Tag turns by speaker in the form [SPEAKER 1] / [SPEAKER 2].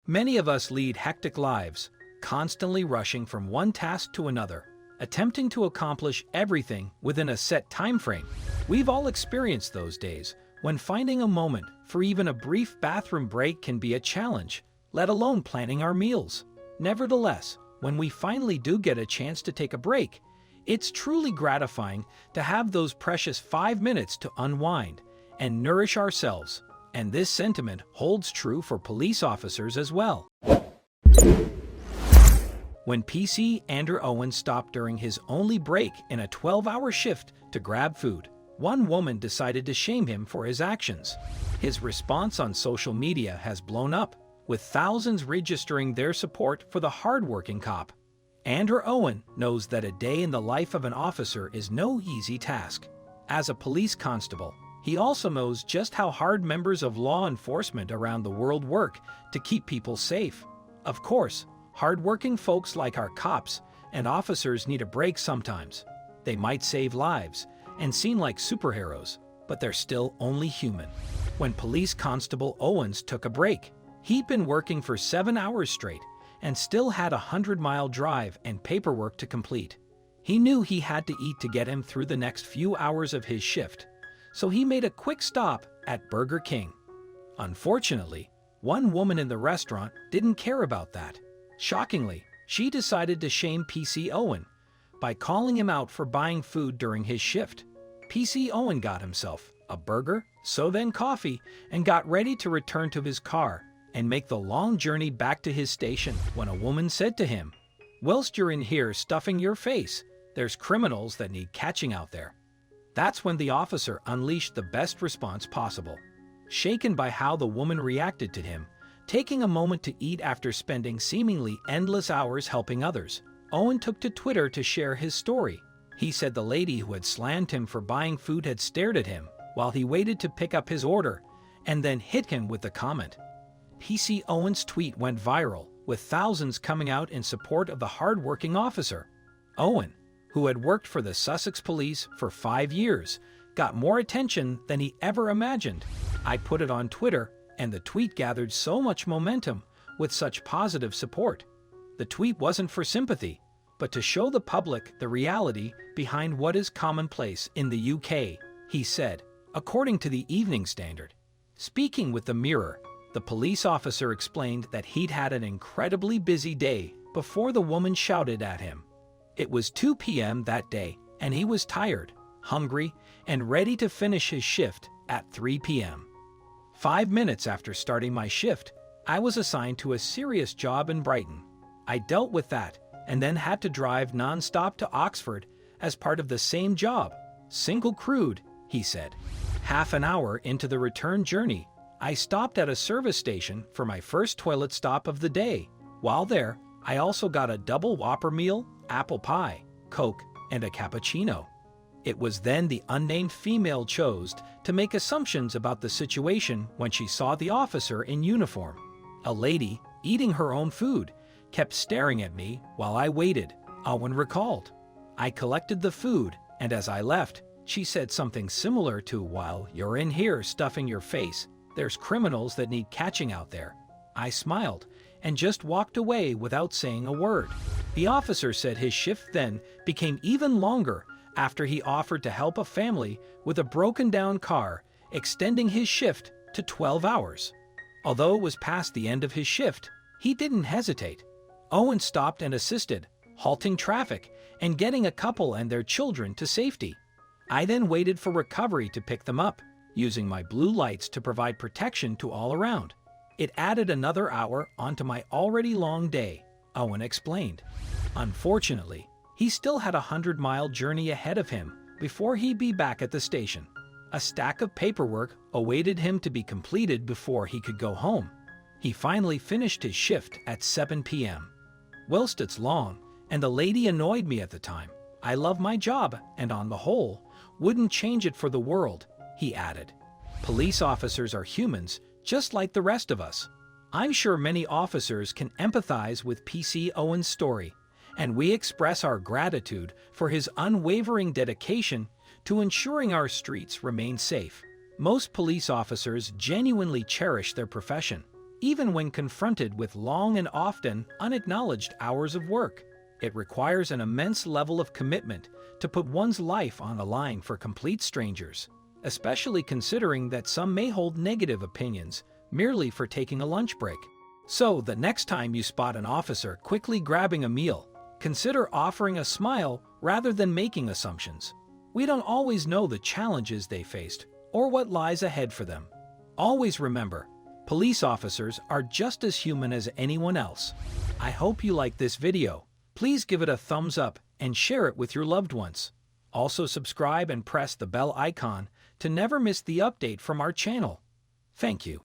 [SPEAKER 1] Many of us lead hectic lives, constantly rushing from one task to another, attempting to accomplish everything within a set time frame. We've all experienced those days when finding a moment for even a brief bathroom break can be a challenge, let alone planning our meals. Nevertheless, when we finally do get a chance to take a break, it's truly gratifying to have those precious 5 minutes to unwind and nourish ourselves. And this sentiment holds true for police officers as well. When PC Andrew Owen stopped during his only break in a 12-hour shift to grab food, one woman decided to shame him for his actions. His response on social media has blown up, with thousands registering their support for the hardworking cop. Andrew Owen knows that a day in the life of an officer is no easy task. As a police constable, he also knows just how hard members of law enforcement around the world work to keep people safe. Of course, hardworking folks like our cops and officers need a break sometimes. They might save lives and seem like superheroes, but they're still only human. When Police Constable Owens took a break, he'd been working for 7 hours straight and still had a 100-mile drive and paperwork to complete. He knew he had to eat to get him through the next few hours of his shift, so he made a quick stop at Burger King. Unfortunately, one woman in the restaurant didn't care about that. Shockingly, she decided to shame PC Owen by calling him out for buying food during his shift. PC Owen got himself a burger, soda and coffee, and got ready to return to his car and make the long journey back to his station when a woman said to him, "Whilst you're in here stuffing your face, there's criminals that need catching out there." That's when the officer unleashed the best response possible. Shaken by how the woman reacted to him, taking a moment to eat after spending seemingly endless hours helping others, Owen took to Twitter to share his story. He said the lady who had slammed him for buying food had stared at him while he waited to pick up his order and then hit him with the comment. PC Owen's tweet went viral, with thousands coming out in support of the hard-working officer. Owen, who had worked for the Sussex Police for 5 years, got more attention than he ever imagined. I put it on Twitter, and the tweet gathered so much momentum with such positive support. The tweet wasn't for sympathy, but to show the public the reality behind what is commonplace in the UK, he said, according to the Evening Standard. Speaking with the Mirror, the police officer explained that he'd had an incredibly busy day before the woman shouted at him. It was 2 p.m. that day, and he was tired, hungry, and ready to finish his shift at 3 p.m. 5 minutes after starting my shift, I was assigned to a serious job in Brighton. I dealt with that and then had to drive non-stop to Oxford as part of the same job. Single crewed, he said. Half an hour into the return journey, I stopped at a service station for my first toilet stop of the day. While there, I also got a double Whopper meal, apple pie, Coke, and a cappuccino. It was then the unnamed female chose to make assumptions about the situation when she saw the officer in uniform. A lady, eating her own food, kept staring at me while I waited, Owen recalled. I collected the food, and as I left, she said something similar to, "While you're in here stuffing your face, there's criminals that need catching out there." I smiled and just walked away without saying a word. The officer said his shift then became even longer after he offered to help a family with a broken-down car, extending his shift to 12 hours. Although it was past the end of his shift, he didn't hesitate. Owen stopped and assisted, halting traffic and getting a couple and their children to safety. I then waited for recovery to pick them up, using my blue lights to provide protection to all around. It added another hour onto my already long day, Owen explained. Unfortunately, he still had a 100-mile journey ahead of him before he'd be back at the station. A stack of paperwork awaited him to be completed before he could go home. He finally finished his shift at 7 p.m. Whilst it's long, and the lady annoyed me at the time, I love my job and on the whole, wouldn't change it for the world, he added. Police officers are humans, just like the rest of us. I'm sure many officers can empathize with PC Owen's story, and we express our gratitude for his unwavering dedication to ensuring our streets remain safe. Most police officers genuinely cherish their profession, even when confronted with long and often unacknowledged hours of work. It requires an immense level of commitment to put one's life on the line for complete strangers, especially considering that some may hold negative opinions merely for taking a lunch break. So, the next time you spot an officer quickly grabbing a meal, consider offering a smile rather than making assumptions. We don't always know the challenges they faced or what lies ahead for them. Always remember, police officers are just as human as anyone else. I hope you liked this video. Please give it a thumbs up and share it with your loved ones. Also subscribe and press the bell icon to never miss the update from our channel. Thank you.